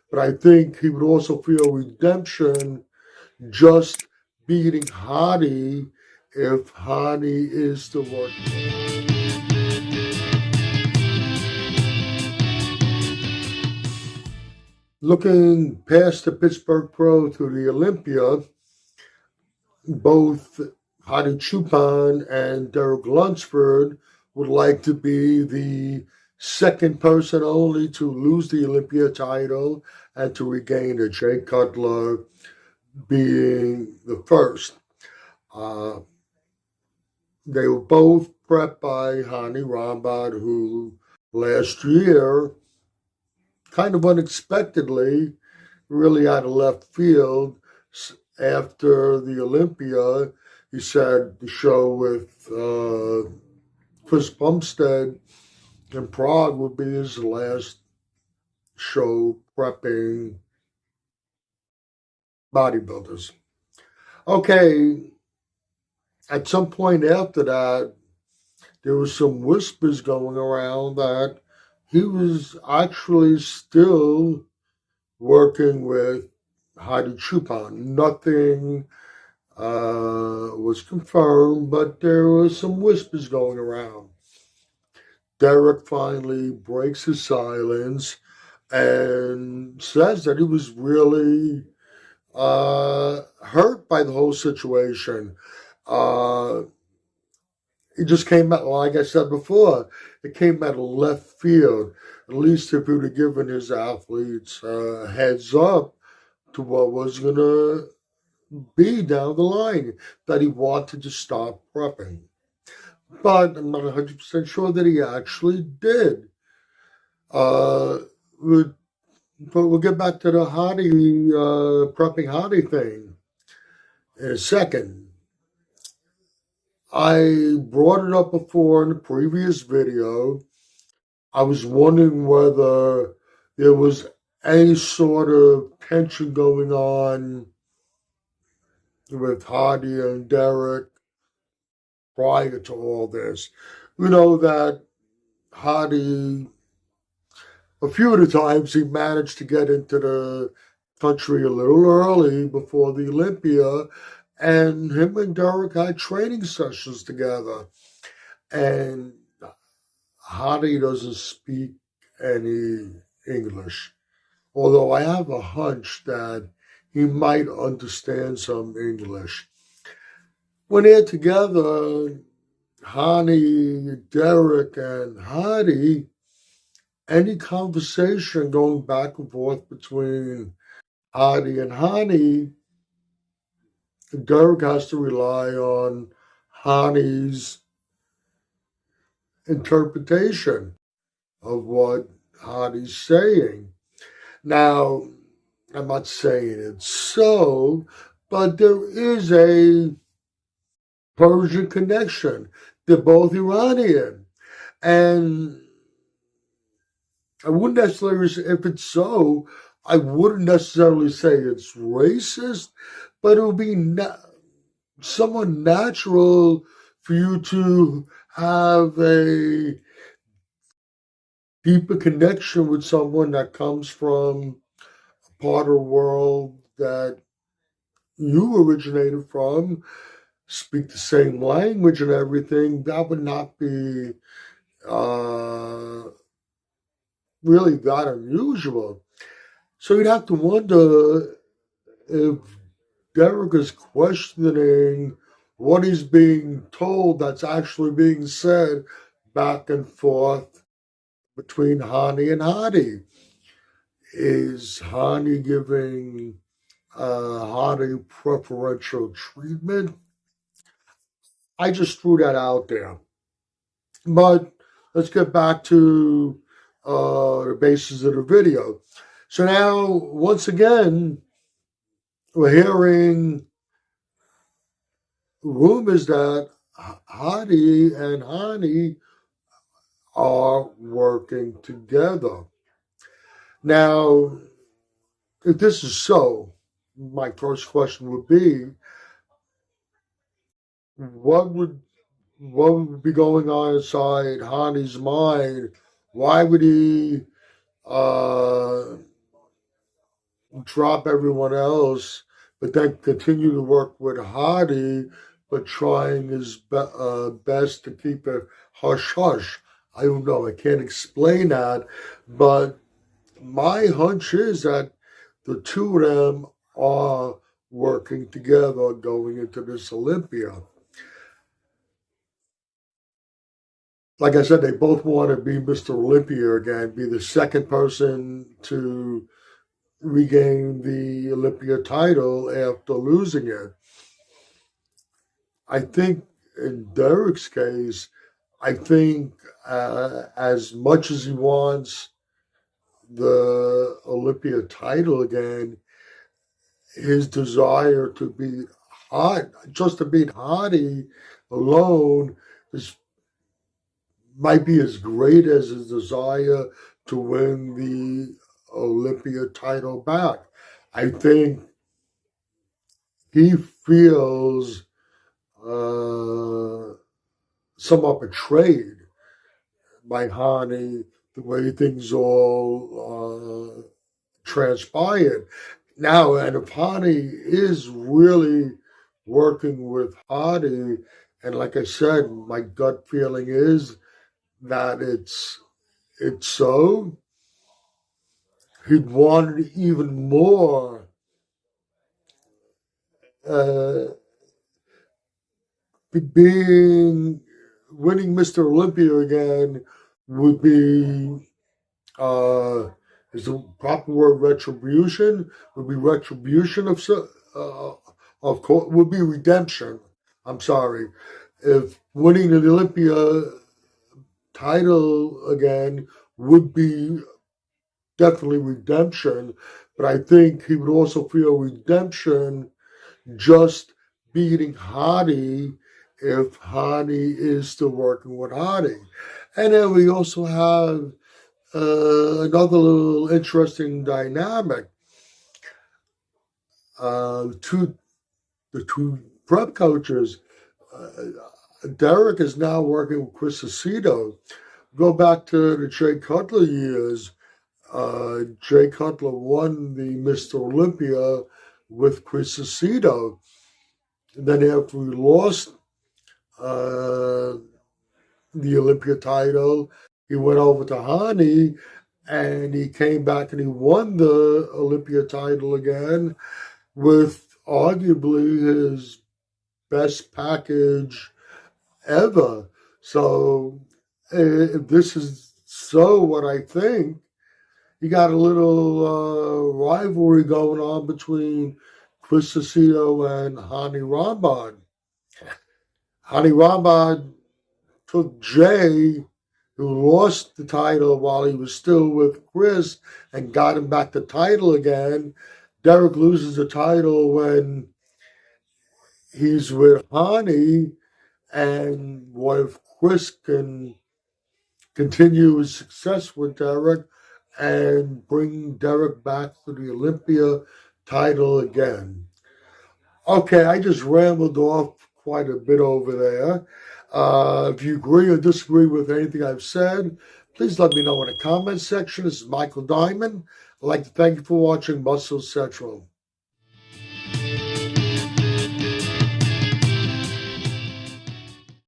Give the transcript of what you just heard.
But I think he would also feel redemption just beating HADI if HANY is still working. Looking past the Pittsburgh Pro to the Olympia, both HADI Choopan and Derek Lunsford would like to be the second person only to lose the Olympia title and to regain it, Jay Cutler being the first. They were both prepped by HANY Rambod, who last year, kind of unexpectedly, really out of left field, after the Olympia, he said the show with Chris Bumstead in Prague would be his last show prepping bodybuilders. Okay, at some point after that, there was some whispers going around that he was actually still working with HADI CHOOPAN. Nothing was confirmed, but there was some whispers going around. Derek finally breaks his silence and says that he was really hurt by the whole situation. It just came out, like I said before, it came out of left field. At least if he would have given his athletes a heads up to what was going to be down the line, that he wanted to stop prepping. But I'm not 100% sure that he actually did. But we'll get back to the HADI, prepping HADI thing in a second. I brought it up before in the previous video. I was wondering whether there was any sort of tension going on with HADI and Derek prior to all this. We know that HADI, a few of the times he managed to get into the country a little early before the Olympia, and him and Derek had training sessions together. And HADI doesn't speak any English, although I have a hunch that he might understand some English. When they're together, HANY, Derek, and HADI, any conversation going back and forth between HADI and HANY, Derek has to rely on HANY's interpretation of what HADI's saying. Now, I'm not saying it's so, but there is a Persian connection. They're both Iranian. And I wouldn't necessarily say, if it's so, I wouldn't necessarily say it's racist, but it would be somewhat natural for you to have a deeper connection with someone that comes from a part of the world that you originated from, speak the same language and everything. That would not be really that unusual. So you'd have to wonder if Derek is questioning what he's being told that's actually being said back and forth between HANY and HADI. Is HANY giving HADI preferential treatment? I just threw that out there. But let's get back to the basis of the video. So now, once again, we're hearing rumors that HADI and HANY are working together. Now, if this is so, my first question would be, what would be going on inside HANY's mind? Why would he drop everyone else, but then continue to work with HADI, but trying his best to keep it hush hush. I don't know. I can't explain that, but my hunch is that the two of them are working together going into this Olympia. Like I said, they both want to be Mr. Olympia again, be the second person to regain the Olympia title after losing it. I think in Derek's case, I think as much as he wants the Olympia title again, his desire to beat just to beat HADI alone might be as great as his desire to win the Olympia title back. I think he feels somewhat betrayed by HANY, the way things all transpired. Now, and if HANY is really working with HADI, and like I said, my gut feeling is that it's so, he'd want even more winning Mr. Olympia again would be is the proper word retribution? Would be retribution of course, would be redemption. I'm sorry. If winning the Olympia title again would be definitely redemption, but I think he would also feel redemption just beating HADI if HANY is still working with HADI. And then we also have another little interesting dynamic. The two prep coaches, Derek is now working with Chris Aceto. Go back to the Jay Cutler years. Jay Cutler won the Mr. Olympia with Chris Aceto. And then after he lost the Olympia title, he went over to HANY and he came back and he won the Olympia title again with arguably his best package ever. So if this is so what I think, you got a little rivalry going on between Chris Aceto and HANY Rambod. HANY Rambod took Jay, who lost the title while he was still with Chris, and got him back the title again. Derek loses the title when he's with HANY, and what if Chris can continue his success with Derek and bring Derek back to the Olympia title again? Okay, I just rambled off quite a bit over there. If you agree or disagree with anything I've said, please let me know in the comments section. This is Michael Diamond. I'd like to thank you for watching Muscle Central.